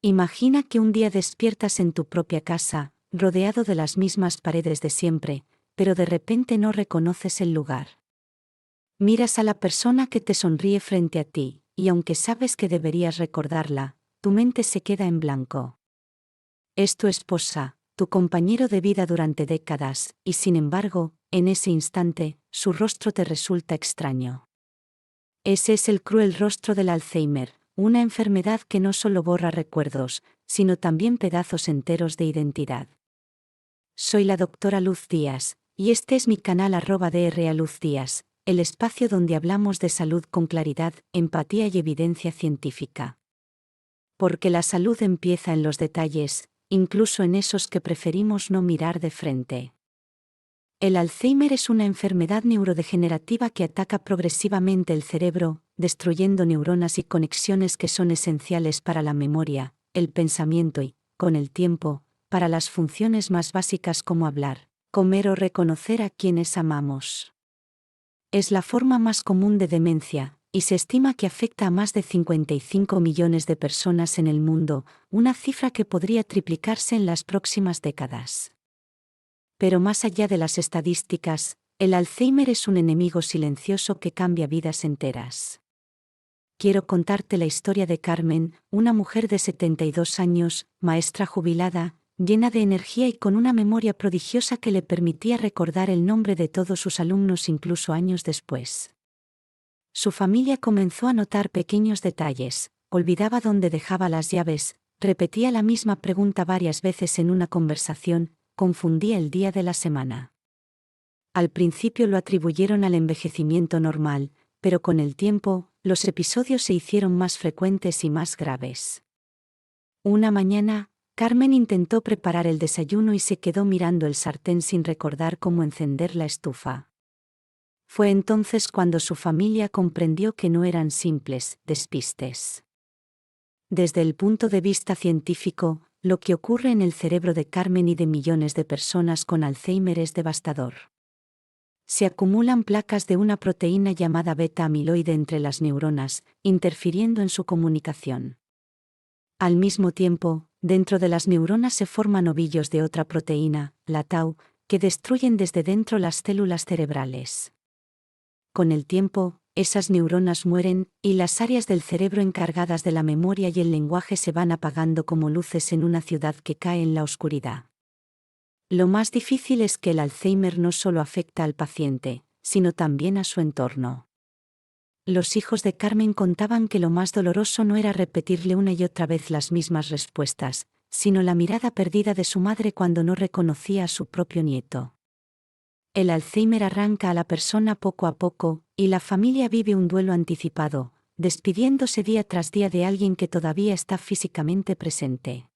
Imagina que un día despiertas en tu propia casa, rodeado de las mismas paredes de siempre, pero de repente no reconoces el lugar. Miras a la persona que te sonríe frente a ti, y aunque sabes que deberías recordarla, tu mente se queda en blanco. Es tu esposa, tu compañero de vida durante décadas, y sin embargo, en ese instante, su rostro te resulta extraño. Ese es el cruel rostro del Alzheimer, una enfermedad que no solo borra recuerdos, sino también pedazos enteros de identidad. Soy la doctora Luz Díaz, y este es mi canal @DRA Luz Díaz, el espacio donde hablamos de salud con claridad, empatía y evidencia científica. Porque la salud empieza en los detalles, incluso en esos que preferimos no mirar de frente. El Alzheimer es una enfermedad neurodegenerativa que ataca progresivamente el cerebro, destruyendo neuronas y conexiones que son esenciales para la memoria, el pensamiento y, con el tiempo, para las funciones más básicas como hablar, comer o reconocer a quienes amamos. Es la forma más común de demencia, y se estima que afecta a más de 55 millones de personas en el mundo, una cifra que podría triplicarse en las próximas décadas. Pero más allá de las estadísticas, el Alzheimer es un enemigo silencioso que cambia vidas enteras. Quiero contarte la historia de Carmen, una mujer de 72 años, maestra jubilada, llena de energía y con una memoria prodigiosa que le permitía recordar el nombre de todos sus alumnos incluso años después. Su familia comenzó a notar pequeños detalles, olvidaba dónde dejaba las llaves, repetía la misma pregunta varias veces en una conversación, confundía el día de la semana. Al principio lo atribuyeron al envejecimiento normal, pero con el tiempo, los episodios se hicieron más frecuentes y más graves. Una mañana, Carmen intentó preparar el desayuno y se quedó mirando el sartén sin recordar cómo encender la estufa. Fue entonces cuando su familia comprendió que no eran simples despistes. Desde el punto de vista científico, lo que ocurre en el cerebro de Carmen y de millones de personas con Alzheimer es devastador. Se acumulan placas de una proteína llamada beta-amiloide entre las neuronas, interfiriendo en su comunicación. Al mismo tiempo, dentro de las neuronas se forman ovillos de otra proteína, la tau, que destruyen desde dentro las células cerebrales. Con el tiempo, esas neuronas mueren, y las áreas del cerebro encargadas de la memoria y el lenguaje se van apagando como luces en una ciudad que cae en la oscuridad. Lo más difícil es que el Alzheimer no solo afecta al paciente, sino también a su entorno. Los hijos de Carmen contaban que lo más doloroso no era repetirle una y otra vez las mismas respuestas, sino la mirada perdida de su madre cuando no reconocía a su propio nieto. El Alzheimer arranca a la persona poco a poco, y la familia vive un duelo anticipado, despidiéndose día tras día de alguien que todavía está físicamente presente.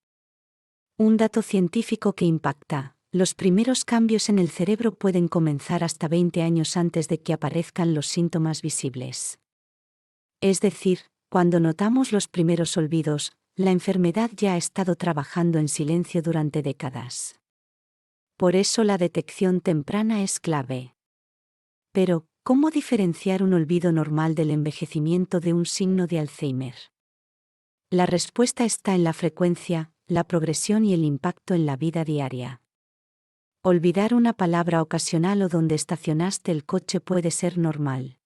Un dato científico que impacta: los primeros cambios en el cerebro pueden comenzar hasta 20 años antes de que aparezcan los síntomas visibles. Es decir, cuando notamos los primeros olvidos, la enfermedad ya ha estado trabajando en silencio durante décadas. Por eso la detección temprana es clave. Pero, ¿cómo diferenciar un olvido normal del envejecimiento de un signo de Alzheimer? La respuesta está en la frecuencia, la progresión y el impacto en la vida diaria. Olvidar una palabra ocasional o dónde estacionaste el coche puede ser normal.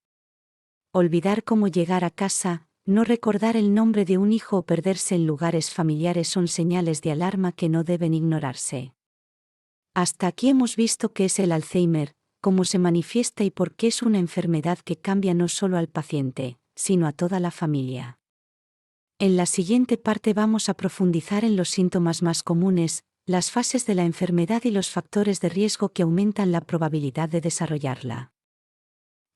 Olvidar cómo llegar a casa, no recordar el nombre de un hijo o perderse en lugares familiares son señales de alarma que no deben ignorarse. Hasta aquí hemos visto qué es el Alzheimer, cómo se manifiesta y por qué es una enfermedad que cambia no solo al paciente, sino a toda la familia. En la siguiente parte vamos a profundizar en los síntomas más comunes, las fases de la enfermedad y los factores de riesgo que aumentan la probabilidad de desarrollarla.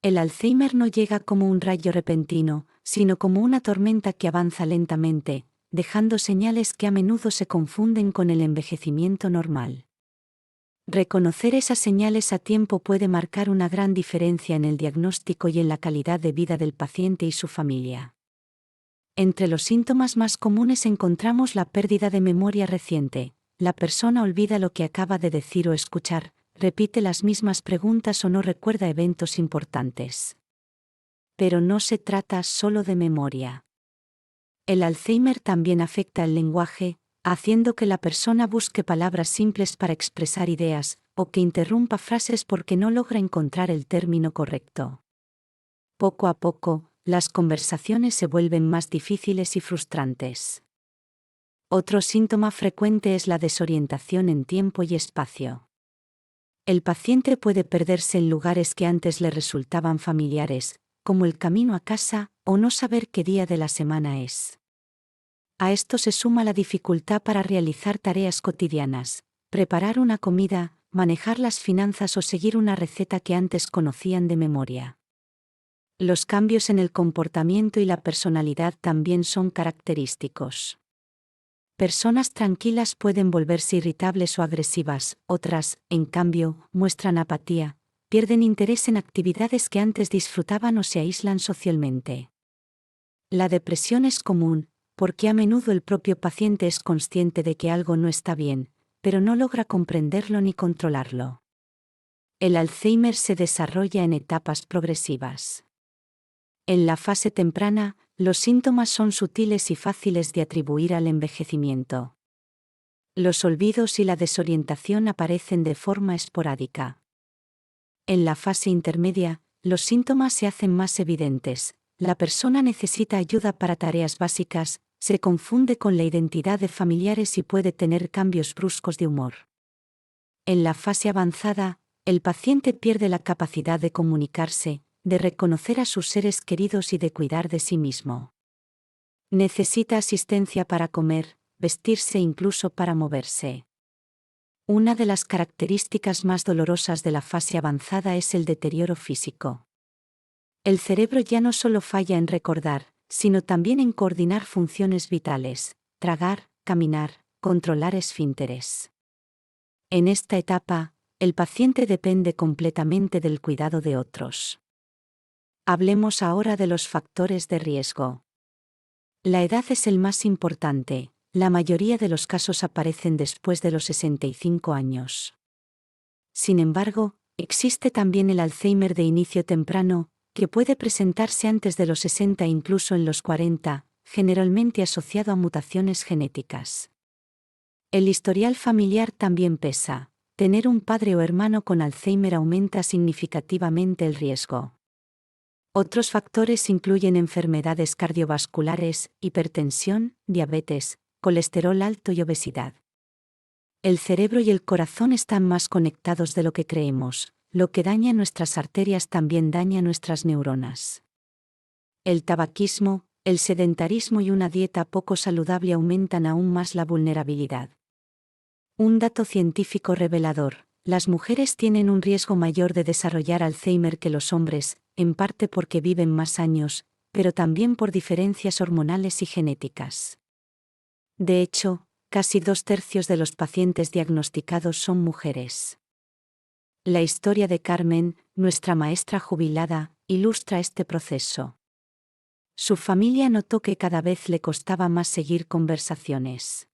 El Alzheimer no llega como un rayo repentino, sino como una tormenta que avanza lentamente, dejando señales que a menudo se confunden con el envejecimiento normal. Reconocer esas señales a tiempo puede marcar una gran diferencia en el diagnóstico y en la calidad de vida del paciente y su familia. Entre los síntomas más comunes encontramos la pérdida de memoria reciente. La persona olvida lo que acaba de decir o escuchar, repite las mismas preguntas o no recuerda eventos importantes. Pero no se trata solo de memoria. El Alzheimer también afecta el lenguaje, haciendo que la persona busque palabras simples para expresar ideas, o que interrumpa frases porque no logra encontrar el término correcto. Poco a poco, las conversaciones se vuelven más difíciles y frustrantes. Otro síntoma frecuente es la desorientación en tiempo y espacio. El paciente puede perderse en lugares que antes le resultaban familiares, como el camino a casa, o no saber qué día de la semana es. A esto se suma la dificultad para realizar tareas cotidianas, preparar una comida, manejar las finanzas o seguir una receta que antes conocían de memoria. Los cambios en el comportamiento y la personalidad también son característicos. Personas tranquilas pueden volverse irritables o agresivas, otras, en cambio, muestran apatía, pierden interés en actividades que antes disfrutaban o se aíslan socialmente. La depresión es común, porque a menudo el propio paciente es consciente de que algo no está bien, pero no logra comprenderlo ni controlarlo. El Alzheimer se desarrolla en etapas progresivas. En la fase temprana, los síntomas son sutiles y fáciles de atribuir al envejecimiento. Los olvidos y la desorientación aparecen de forma esporádica. En la fase intermedia, los síntomas se hacen más evidentes. La persona necesita ayuda para tareas básicas, se confunde con la identidad de familiares y puede tener cambios bruscos de humor. En la fase avanzada, el paciente pierde la capacidad de comunicarse, de reconocer a sus seres queridos y de cuidar de sí mismo. Necesita asistencia para comer, vestirse e incluso para moverse. Una de las características más dolorosas de la fase avanzada es el deterioro físico. El cerebro ya no solo falla en recordar, sino también en coordinar funciones vitales, tragar, caminar, controlar esfínteres. En esta etapa, el paciente depende completamente del cuidado de otros. Hablemos ahora de los factores de riesgo. La edad es el más importante, la mayoría de los casos aparecen después de los 65 años. Sin embargo, existe también el Alzheimer de inicio temprano, que puede presentarse antes de los 60 e incluso en los 40, generalmente asociado a mutaciones genéticas. El historial familiar también pesa. Tener un padre o hermano con Alzheimer aumenta significativamente el riesgo. Otros factores incluyen enfermedades cardiovasculares, hipertensión, diabetes, colesterol alto y obesidad. El cerebro y el corazón están más conectados de lo que creemos. Lo que daña nuestras arterias también daña nuestras neuronas. El tabaquismo, el sedentarismo y una dieta poco saludable aumentan aún más la vulnerabilidad. Un dato científico revelador: las mujeres tienen un riesgo mayor de desarrollar Alzheimer que los hombres, en parte porque viven más años, pero también por diferencias hormonales y genéticas. De hecho, casi 2/3 de los pacientes diagnosticados son mujeres. La historia de Carmen, nuestra maestra jubilada, ilustra este proceso. Su familia notó que cada vez le costaba más seguir conversaciones.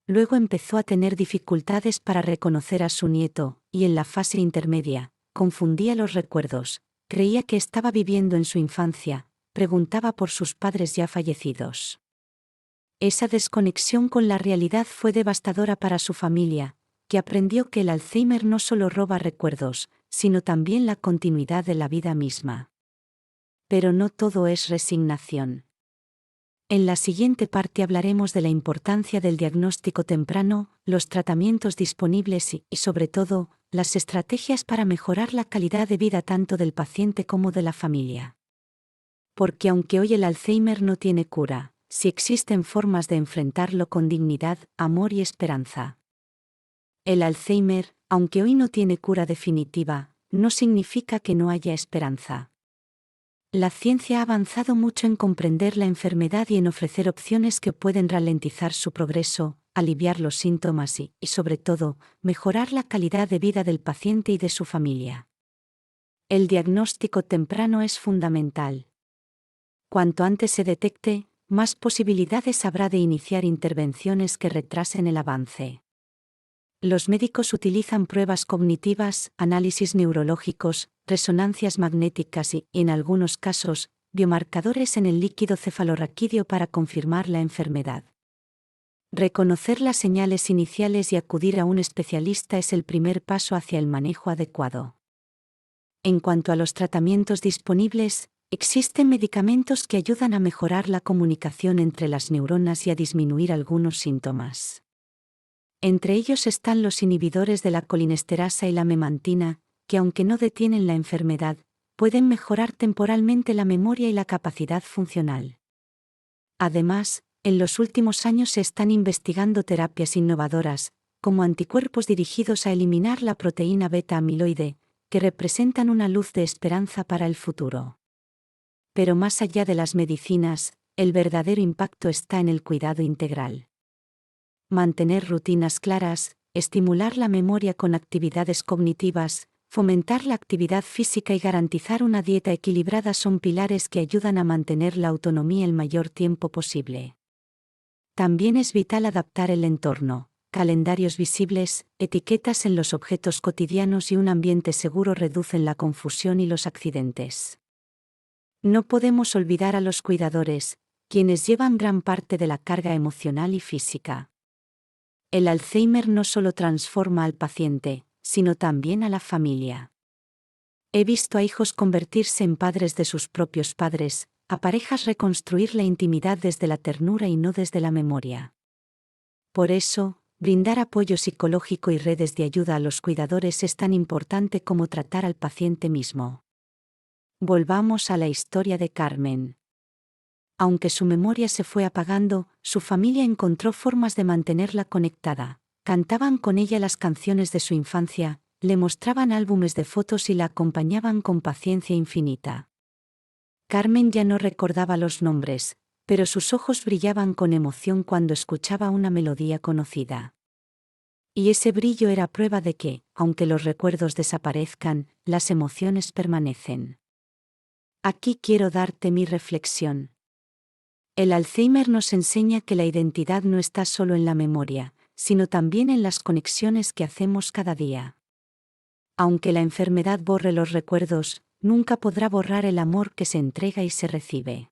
Luego empezó a tener dificultades para reconocer a su nieto, y en la fase intermedia, confundía los recuerdos, creía que estaba viviendo en su infancia, preguntaba por sus padres ya fallecidos. Esa desconexión con la realidad fue devastadora para su familia, que aprendió que el Alzheimer no solo roba recuerdos, sino también la continuidad de la vida misma. Pero no todo es resignación. En la siguiente parte hablaremos de la importancia del diagnóstico temprano, los tratamientos disponibles y, sobre todo, las estrategias para mejorar la calidad de vida tanto del paciente como de la familia. Porque aunque hoy el Alzheimer no tiene cura, sí existen formas de enfrentarlo con dignidad, amor y esperanza. El Alzheimer, aunque hoy no tiene cura definitiva, no significa que no haya esperanza. La ciencia ha avanzado mucho en comprender la enfermedad y en ofrecer opciones que pueden ralentizar su progreso, aliviar los síntomas y, sobre todo, mejorar la calidad de vida del paciente y de su familia. El diagnóstico temprano es fundamental. Cuanto antes se detecte, más posibilidades habrá de iniciar intervenciones que retrasen el avance. Los médicos utilizan pruebas cognitivas, análisis neurológicos, resonancias magnéticas y, en algunos casos, biomarcadores en el líquido cefalorraquídeo para confirmar la enfermedad. Reconocer las señales iniciales y acudir a un especialista es el primer paso hacia el manejo adecuado. En cuanto a los tratamientos disponibles, existen medicamentos que ayudan a mejorar la comunicación entre las neuronas y a disminuir algunos síntomas. Entre ellos están los inhibidores de la colinesterasa y la memantina, que aunque no detienen la enfermedad, pueden mejorar temporalmente la memoria y la capacidad funcional. Además, en los últimos años se están investigando terapias innovadoras, como anticuerpos dirigidos a eliminar la proteína beta-amiloide, que representan una luz de esperanza para el futuro. Pero más allá de las medicinas, el verdadero impacto está en el cuidado integral. Mantener rutinas claras, estimular la memoria con actividades cognitivas, fomentar la actividad física y garantizar una dieta equilibrada son pilares que ayudan a mantener la autonomía el mayor tiempo posible. También es vital adaptar el entorno. Calendarios visibles, etiquetas en los objetos cotidianos y un ambiente seguro reducen la confusión y los accidentes. No podemos olvidar a los cuidadores, quienes llevan gran parte de la carga emocional y física. El Alzheimer no solo transforma al paciente, sino también a la familia. He visto a hijos convertirse en padres de sus propios padres, a parejas reconstruir la intimidad desde la ternura y no desde la memoria. Por eso, brindar apoyo psicológico y redes de ayuda a los cuidadores es tan importante como tratar al paciente mismo. Volvamos a la historia de Carmen. Aunque su memoria se fue apagando, su familia encontró formas de mantenerla conectada. Cantaban con ella las canciones de su infancia, le mostraban álbumes de fotos y la acompañaban con paciencia infinita. Carmen ya no recordaba los nombres, pero sus ojos brillaban con emoción cuando escuchaba una melodía conocida. Y ese brillo era prueba de que, aunque los recuerdos desaparezcan, las emociones permanecen. Aquí quiero darte mi reflexión. El Alzheimer nos enseña que la identidad no está solo en la memoria, sino también en las conexiones que hacemos cada día. Aunque la enfermedad borre los recuerdos, nunca podrá borrar el amor que se entrega y se recibe.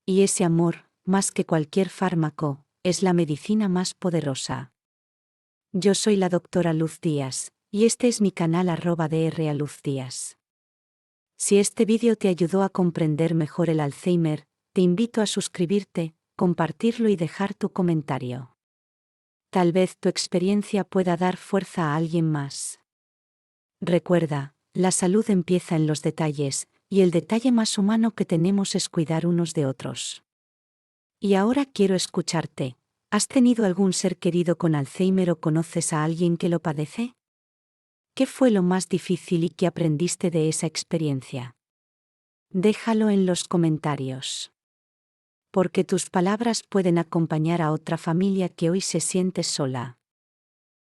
Y ese amor, más que cualquier fármaco, es la medicina más poderosa. Yo soy la doctora Luz Díaz, y este es mi canal @Dr. Luz Díaz. Si este vídeo te ayudó a comprender mejor el Alzheimer, te invito a suscribirte, compartirlo y dejar tu comentario. Tal vez tu experiencia pueda dar fuerza a alguien más. Recuerda, la salud empieza en los detalles, y el detalle más humano que tenemos es cuidar unos de otros. Y ahora quiero escucharte. ¿Has tenido algún ser querido con Alzheimer o conoces a alguien que lo padece? ¿Qué fue lo más difícil y qué aprendiste de esa experiencia? Déjalo en los comentarios. Porque tus palabras pueden acompañar a otra familia que hoy se siente sola.